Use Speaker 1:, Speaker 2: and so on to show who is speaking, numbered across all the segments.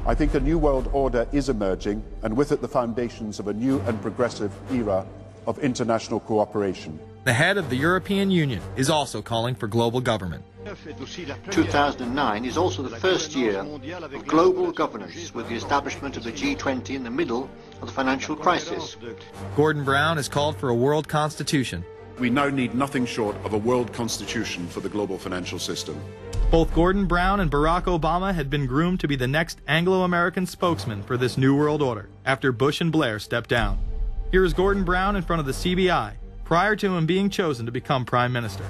Speaker 1: I think a new world order is emerging, and with it the foundations of a new and progressive era of international cooperation.
Speaker 2: The head of the European Union is also calling for global government.
Speaker 3: 2009 is also the first year of global governance, with the establishment of the G20 in the middle of the financial crisis.
Speaker 2: Gordon Brown has called for a world constitution.
Speaker 1: We now need nothing short of a world constitution for the global financial system.
Speaker 2: Both Gordon Brown and Barack Obama had been groomed to be the next Anglo-American spokesman for this new world order after Bush and Blair stepped down. Here is Gordon Brown in front of the CBI prior to him being chosen to become Prime Minister.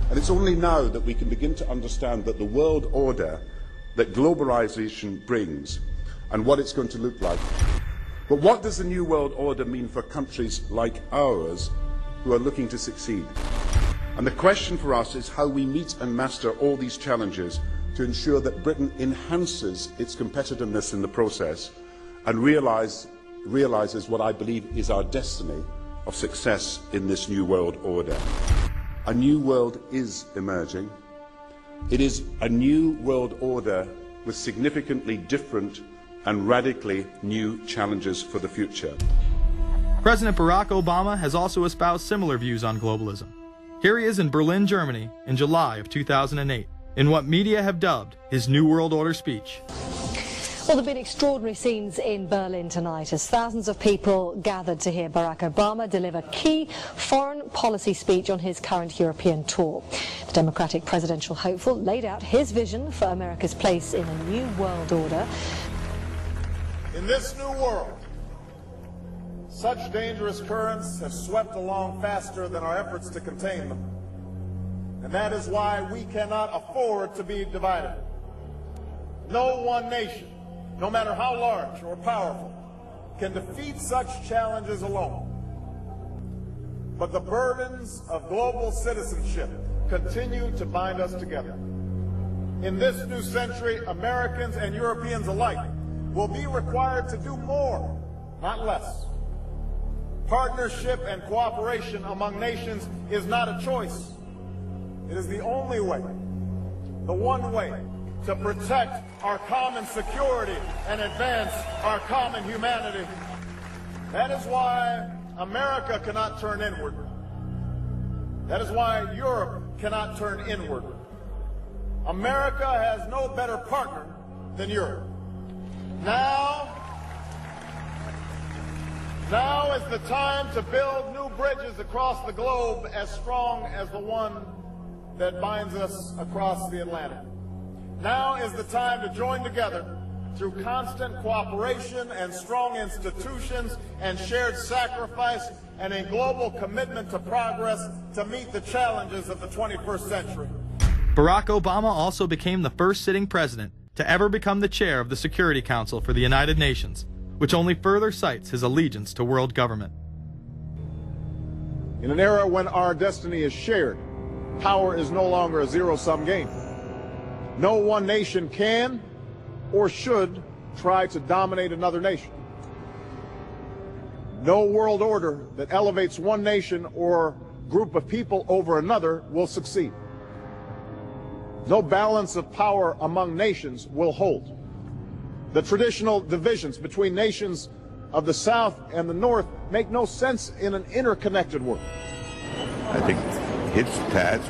Speaker 1: And it's only now that we can begin to understand that the world order that globalization brings and what it's going to look like. But what does the new world order mean for countries like ours who are looking to succeed? And the question for us is how we meet and master all these challenges to ensure that Britain enhances its competitiveness in the process and realizes what I believe is our destiny of success in this new world order. A new world is emerging. It is a new world order with significantly different and radically new challenges for the future.
Speaker 2: President Barack Obama has also espoused similar views on globalism. Here he is in Berlin, Germany, in July of 2008, in what media have dubbed his New World Order speech.
Speaker 4: Well, there have been extraordinary scenes in Berlin tonight as thousands of people gathered to hear Barack Obama deliver key foreign policy speech on his current European tour. The Democratic presidential hopeful laid out his vision for America's place in a new world order.
Speaker 5: In this new world, such dangerous currents have swept along faster than our efforts to contain them. And that is why we cannot afford to be divided. No one nation, no matter how large or powerful, can defeat such challenges alone. But the burdens of global citizenship continue to bind us together. In this new century, Americans and Europeans alike will be required to do more, not less. Partnership and cooperation among nations is not a choice. It is the only way, the one way, to protect our common security and advance our common humanity. That is why America cannot turn inward. That is why Europe cannot turn inward. America has no better partner than Europe. Now is the time to build new bridges across the globe as strong as the one that binds us across the Atlantic. Now is the time to join together through constant cooperation and strong institutions and shared sacrifice and a global commitment to progress to meet the challenges of the 21st century.
Speaker 2: Barack Obama also became the first sitting president to ever become the chair of the Security Council for the United Nations, which only further cites his allegiance to world government.
Speaker 5: In an era when our destiny is shared, power is no longer a zero-sum game. No one nation can or should try to dominate another nation. No world order that elevates one nation or group of people over another will succeed. No balance of power among nations will hold. The traditional divisions between nations of the South and the North make no sense in an interconnected world.
Speaker 6: I think his task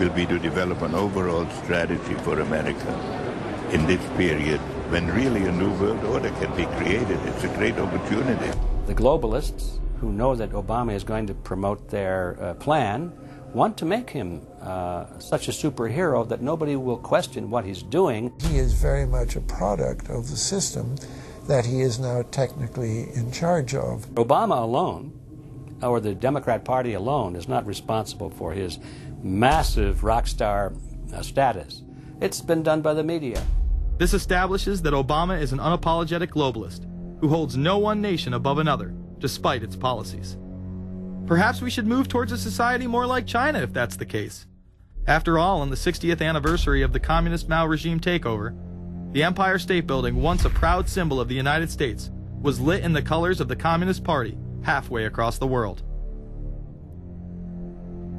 Speaker 6: will be to develop an overall strategy for America in this period when really a new world order can be created. It's a great opportunity.
Speaker 7: The globalists, who know that Obama is going to promote their plan, want to make him such a superhero that nobody will question what he's doing.
Speaker 8: He is very much a product of the system that he is now technically in charge of.
Speaker 7: Obama alone, or the Democrat Party alone, is not responsible for his massive rock star status. It's been done by the media.
Speaker 2: This establishes that Obama is an unapologetic globalist who holds no one nation above another, despite its policies. Perhaps we should move towards a society more like China if that's the case. After all, on the 60th anniversary of the communist Mao regime takeover, the Empire State Building, once a proud symbol of the United States, was lit in the colors of the Communist Party halfway across the world.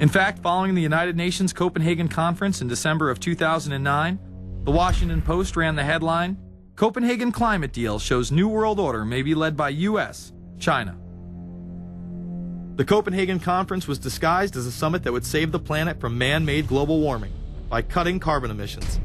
Speaker 2: In fact, following the United Nations Copenhagen Conference in December of 2009, the Washington Post ran the headline, Copenhagen climate deal shows New World Order may be led by U.S., China. The Copenhagen Conference was disguised as a summit that would save the planet from man-made global warming by cutting carbon emissions.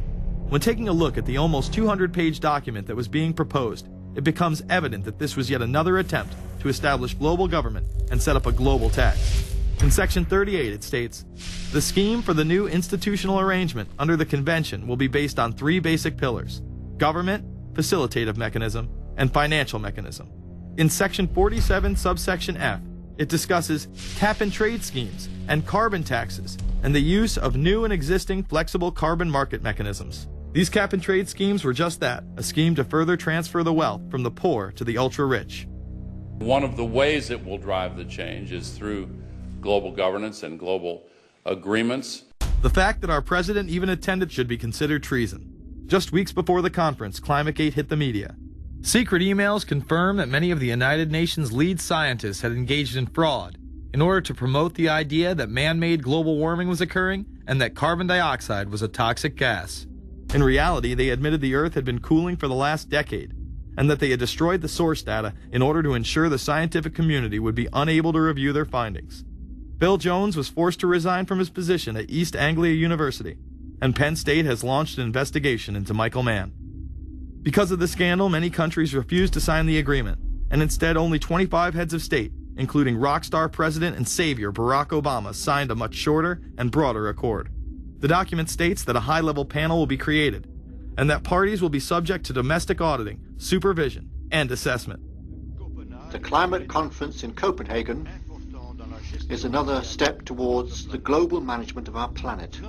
Speaker 2: When taking a look at the almost 200-page document that was being proposed, it becomes evident that this was yet another attempt to establish global government and set up a global tax. In Section 38, it states, "The scheme for the new institutional arrangement under the Convention will be based on three basic pillars: government, facilitative mechanism, and financial mechanism." In Section 47, subsection F, it discusses cap-and-trade schemes and carbon taxes and the use of new and existing flexible carbon market mechanisms. These cap-and-trade schemes were just that, a scheme to further transfer the wealth from the poor to the ultra-rich.
Speaker 9: One of the ways it will drive the change is through global governance and global agreements.
Speaker 2: The fact that our president even attended should be considered treason. Just weeks before the conference, ClimateGate hit the media. Secret emails confirm that many of the United Nations lead scientists had engaged in fraud in order to promote the idea that man-made global warming was occurring and that carbon dioxide was a toxic gas. In reality, they admitted the Earth had been cooling for the last decade, and that they had destroyed the source data in order to ensure the scientific community would be unable to review their findings. Bill Jones was forced to resign from his position at East Anglia University, and Penn State has launched an investigation into Michael Mann. Because of the scandal, many countries refused to sign the agreement, and instead only 25 heads of state, including rock star President and Savior Barack Obama, signed a much shorter and broader accord. The document states that a high-level panel will be created, and that parties will be subject to domestic auditing, supervision, and assessment.
Speaker 3: The climate conference in Copenhagen is another step towards the global management of our planet.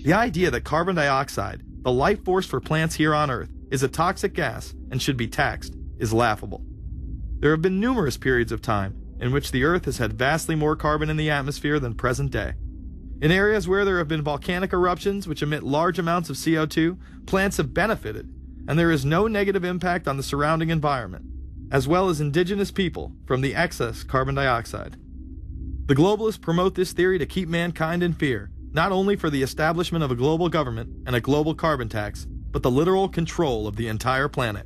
Speaker 2: The idea that carbon dioxide, the life force for plants here on Earth, is a toxic gas and should be taxed is laughable. There have been numerous periods of time in which the Earth has had vastly more carbon in the atmosphere than present day. In areas where there have been volcanic eruptions which emit large amounts of CO2, plants have benefited, and there is no negative impact on the surrounding environment, as well as indigenous people, from the excess carbon dioxide. The globalists promote this theory to keep mankind in fear, not only for the establishment of a global government and a global carbon tax, but the literal control of the entire planet.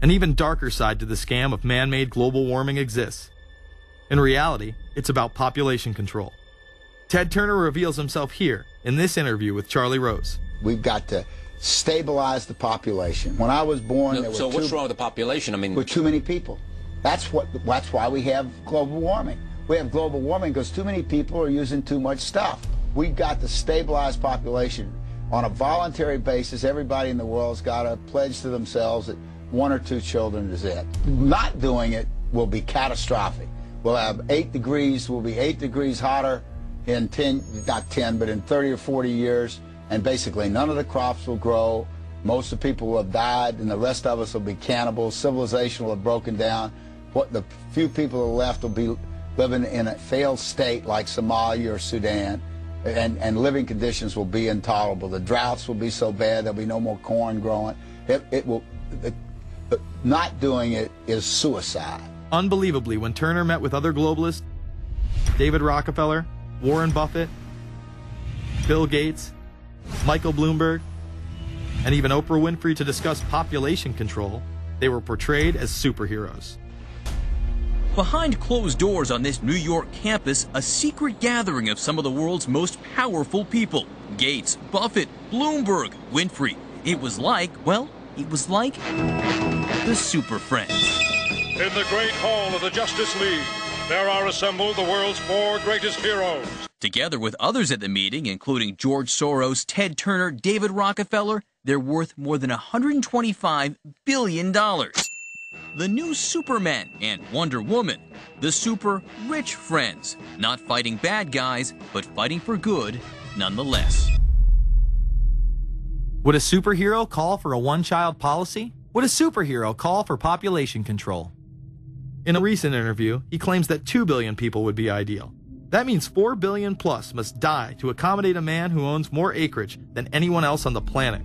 Speaker 2: An even darker side to the scam of man-made global warming exists. In reality, it's about population control. Ted Turner reveals himself here in this interview with Charlie Rose.
Speaker 10: We've got to stabilize the population. When I was born, there were
Speaker 11: so what's wrong with the population? I mean,
Speaker 10: with too many people. That's why we have global warming. We have global warming because too many people are using too much stuff. We've got to stabilize population on a voluntary basis. Everybody in the world's got to pledge to themselves that 1 or 2 children is it. Not doing it will be catastrophic. We'll have 8 degrees. We'll be 8 degrees hotter in 30 or 40 years, and basically none of the crops will grow. Most of the people will have died, and the rest of us will be cannibals. Civilization will have broken down. What the few people who are left will be living in a failed state like Somalia or Sudan, and living conditions will be intolerable. The droughts will be so bad there'll be no more corn growing. Not doing it is suicide.
Speaker 2: Unbelievably, when Turner met with other globalists, David Rockefeller, Warren Buffett, Bill Gates, Michael Bloomberg, and even Oprah Winfrey to discuss population control, they were portrayed as superheroes.
Speaker 12: Behind closed doors on this New York campus, a secret gathering of some of the world's most powerful people. Gates, Buffett, Bloomberg, Winfrey. It was like the Super Friends.
Speaker 13: In the great hall of the Justice League, there are assembled the world's 4 greatest heroes.
Speaker 12: Together with others at the meeting, including George Soros, Ted Turner, David Rockefeller, they're worth more than $125 billion. The new Superman and Wonder Woman, the super rich friends, not fighting bad guys, but fighting for good nonetheless.
Speaker 2: Would a superhero call for a one-child policy? Would a superhero call for population control? In a recent interview, he claims that 2 billion people would be ideal. That means 4 billion plus must die to accommodate a man who owns more acreage than anyone else on the planet.